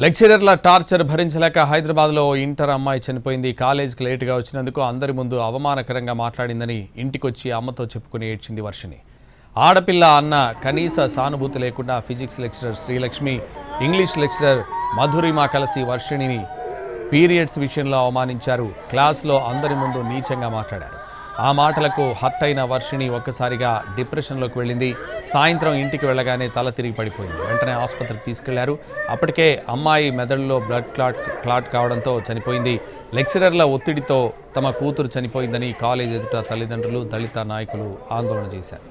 లెక్చరర్ల torture భరించలేక హైదరాబాద్లో inter అమ్మాయి చనిపోయింది. కాలేజీకి లేటుగా వచ్చినందుకు అందరి ముందు అవమానకరంగా మాట్లాడిందని ఇంటికొచ్చి అమ్మతో చెప్పుకుని ఏడ్చింది వర్షిణి. ఆడపిల్ల అన్న కనీస సానుభూతి లేకుండా physics lecturer Srilakshmi, English lecturer Madhurima కలిసి వర్షిణిని పీరియడ్స్ విషయంలో అవమానించారు. క్లాస్లో అందరి ముందు నీచంగా మాట్లాడారు. ఆ మాటలకు హర్ట్ అయిన వర్షిణి ఒక్కసారిగా డిప్రెషన్లోకి వెళ్ళింది. సాయంత్రం ఇంటికి వెళ్ళగానే తల తిరిగి పడిపోయింది. వెంటనే ఆసుపత్రికి తీసుకెళ్లారు. అప్పటికే అమ్మాయి మెదడులో బ్లడ్ క్లాట్ కావడంతో చనిపోయింది. లెక్చరర్ల ఒత్తిడితో తమ కూతురు చనిపోయిందని కాలేజ్ ఎదుట తల్లిదండ్రులు, దళిత నాయకులు ఆందోళన చేశారు.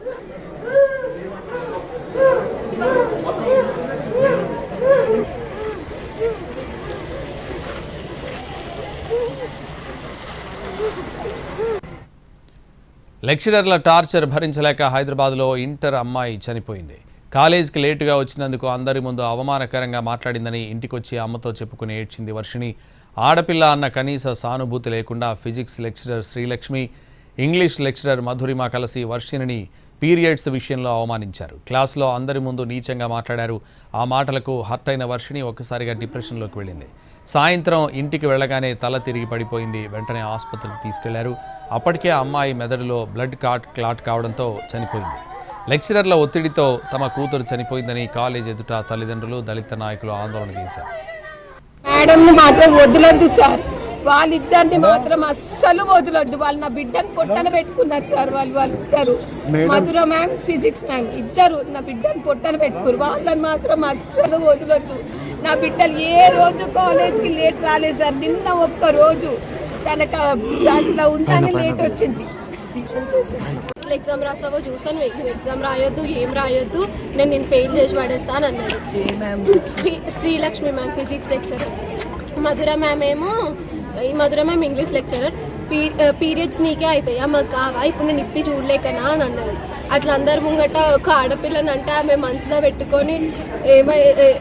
లెక్చరర్ల టార్చర్ భరించలేక హైదరాబాద్లో ఇంటర్ అమ్మాయి చనిపోయింది. కాలేజీకి లేటుగా వచ్చినందుకు అందరి ముందు అవమానకరంగా మాట్లాడిందని ఇంటికొచ్చి అమ్మతో చెప్పుకుని ఏడ్చింది వర్షిణి. ఆడపిల్ల అన్న కనీస సానుభూతి లేకుండా physics lecturer Srilakshmi, English lecturer Madhurima కలిసి వర్షిణిని పీరియడ్స్ విషయంలో అవమానించారు. క్లాస్లో అందరి ముందు నీచంగా మాట్లాడారు. ఆ మాటలకు హర్ట్ అయిన వర్షిణి ఒక్కసారిగా డిప్రెషన్లోకి వెళ్ళింది. సాయంత్రం ఇంటికి వెళ్ళగానే తల తిరిగి పడిపోయింది. వెంటనే ఆసుపత్రికి తీసుకెళ్లారు. అప్పటికే అమ్మాయి మెదడులో బ్లడ్ క్లాట్ కావడంతో చనిపోయింది. లెక్చరర్ల ఒత్తిడితో తమ కూతురు చనిపోయిందని కాలేజ్ ఎదుట తల్లిదండ్రులు, దళిత నాయకులు ఆందోళన చేశారు. మేడంని మాత్రం వదిలొద్దు సార్, వాళ్ళిద్దరిని మాత్రం అస్సలు వదిలొద్దు. వాళ్ళు నా బిడ్డను పొట్టన పెట్టుకున్నారు సార్. వాళ్ళు ఇద్దరు, మధుర మ్యామ్, ఫిజిక్స్ మ్యామ్ ఇద్దరు నా బిడ్డను పొట్టన పెట్టుకున్నారు. వాళ్ళని మాత్రం అస్సలు వదిలొద్దు. నా బిడ్డలు ఏ రోజు కాలేజ్కి లేట్ రాలేదు సార్. నిన్న ఒక్క రోజు తనకు దాంట్లో ఉందని లేట్ వచ్చింది. ఎగ్జామ్ రాసావో చూసాను, ఎగ్జామ్ రాయొద్దు, ఏం రాయొద్దు, నేను ఫెయిల్ చేసి పడేస్తాను అన్నది. శ్రీలక్ష్మి మ్యామ్ ఫిజిక్స్ లెక్చరర్, మధుర మ్యామ్ ఏమో, ఈ మధుర మ్యామ్ ఇంగ్లీష్ లెక్చరర్. పీరియడ్స్ నీకే అవుతాయా, మాకు కావా, ఇప్పుడు నేను ఇప్పి చూడలేకనా అని అన్నది. అట్లా అందరు ముంగట ఒక ఆడపిల్లని అంటే ఆమె మనసులో పెట్టుకొని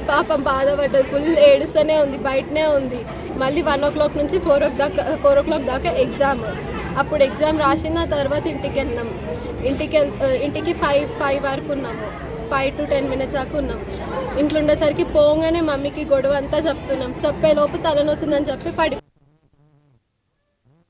పాపం బాధపడ్డది. ఫుల్ ఏడుస్తూనే ఉంది, బయటనే ఉంది. మళ్ళీ 1 o'clock నుంచి 4 o'clock దాకా ఎగ్జామ్. అప్పుడు ఎగ్జామ్ రాసిన తర్వాత ఇంటికి వెళ్ళినాం. ఇంటికి 5 వరకు ఉన్నాము. 5 to 10 minutes దాకా ఉన్నాం. ఇంట్లో ఉండేసరికి పోగానే మమ్మీకి గొడవ అంతా చెప్తున్నాం. చెప్పే లోపు తలనొస్తుందని చెప్పి